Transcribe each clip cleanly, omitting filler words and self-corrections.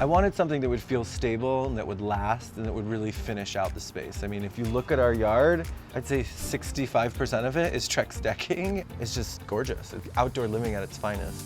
I wanted something that would feel stable and that would last and that would really finish out the space. I mean, if you look at our yard, I'd say 65% of it is Trex decking. It's just gorgeous. It's outdoor living at its finest.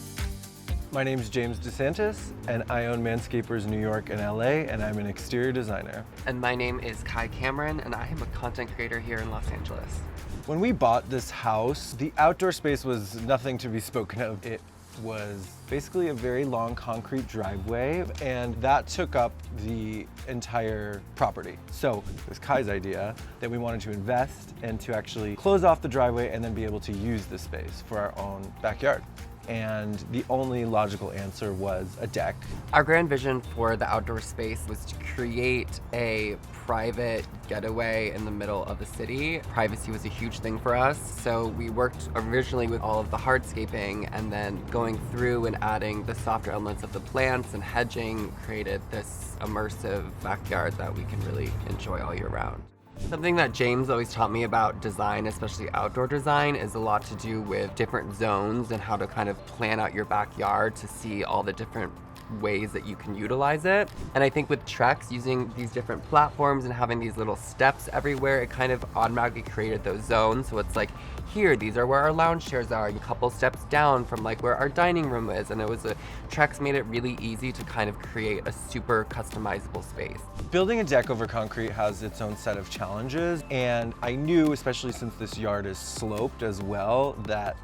My name is James DeSantis, and I own Manscapers New York and LA, and I'm an exterior designer. And my name is Kai Cameron, and I am a content creator here in Los Angeles. When we bought this house, the outdoor space was nothing to be spoken of. It was basically a very long concrete driveway, and that took up the entire property. So it was Kai's idea that we wanted to invest and to actually close off the driveway and then be able to use the space for our own backyard. And the only logical answer was a deck. Our grand vision for the outdoor space was to create a private getaway in the middle of the city. Privacy was a huge thing for us, so we worked originally with all of the hardscaping, and then going through and adding the softer elements of the plants and hedging created this immersive backyard that we can really enjoy all year round. Something that James always taught me about design, especially outdoor design, is a lot to do with different zones and how to kind of plan out your backyard to see all the different ways that you can utilize it. And I think with Trex, using these different platforms and having these little steps everywhere, it kind of automatically created those zones. So it's like, here, these are where our lounge chairs are, a couple steps down from like where our dining room is. And Trex made it really easy to kind of create a super customizable space. Building a deck over concrete has its own set of challenges, and I knew, especially since this yard is sloped as well, that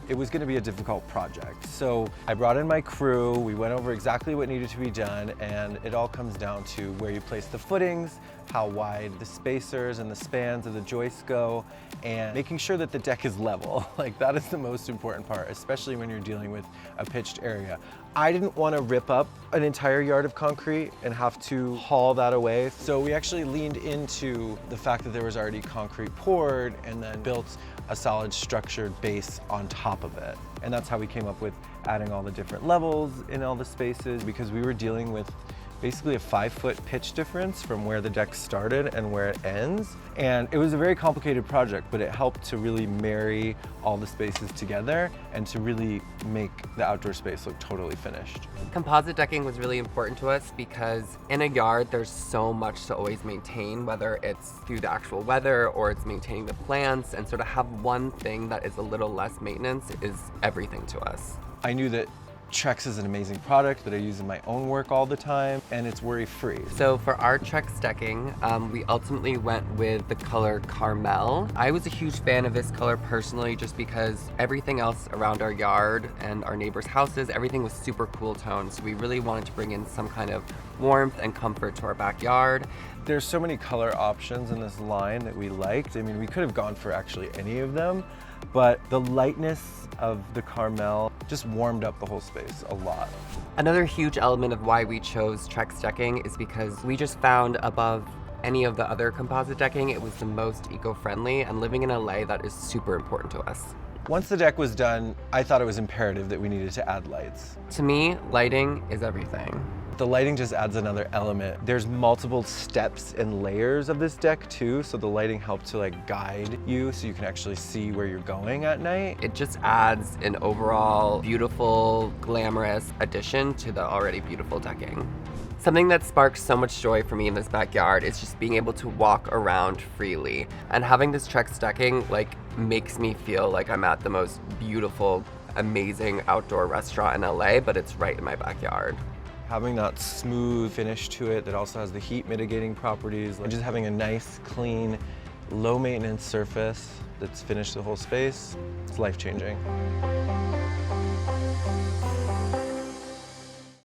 it was going to be a difficult project. So I brought in my crew, we went over exactly what needed to be done, and it all comes down to where you place the footings, how wide the spacers and the spans of the joists go, and making sure that the deck is level. Like, that is the most important part, especially when you're dealing with a pitched area. I didn't want to rip up an entire yard of concrete and have to haul that away. So we actually leaned into the fact that there was already concrete poured and then built a solid structured base on top of it. And that's how we came up with adding all the different levels in all the spaces, because we were dealing with basically a 5-foot pitch difference from where the deck started and where it ends. And it was a very complicated project, but it helped to really marry all the spaces together and to really make the outdoor space look totally finished. Composite decking was really important to us because in a yard, there's so much to always maintain, whether it's through the actual weather or it's maintaining the plants, and so to have one thing that is a little less maintenance is everything to us. I knew that Trex is an amazing product that I use in my own work all the time, and it's worry-free. So for our Trex decking, we ultimately went with the color Carmel. I was a huge fan of this color personally, just because everything else around our yard and our neighbors' houses, everything was super cool toned. So we really wanted to bring in some kind of warmth and comfort to our backyard. There's so many color options in this line that we liked. I mean, we could have gone for actually any of them, but the lightness of the Carmel just warmed up the whole space a lot. Another huge element of why we chose Trex decking is because we just found above any of the other composite decking, it was the most eco-friendly, and living in LA, that is super important to us. Once the deck was done, I thought it was imperative that we needed to add lights. To me, lighting is everything. The lighting just adds another element. There's multiple steps and layers of this deck too, so the lighting helps to like guide you so you can actually see where you're going at night. It just adds an overall beautiful, glamorous addition to the already beautiful decking. Something that sparks so much joy for me in this backyard is just being able to walk around freely. And having this Trex decking makes me feel like I'm at the most beautiful, amazing outdoor restaurant in LA, but it's right in my backyard. Having that smooth finish to it that also has the heat mitigating properties, and just having a nice, clean, low maintenance surface that's finished the whole space, it's life-changing.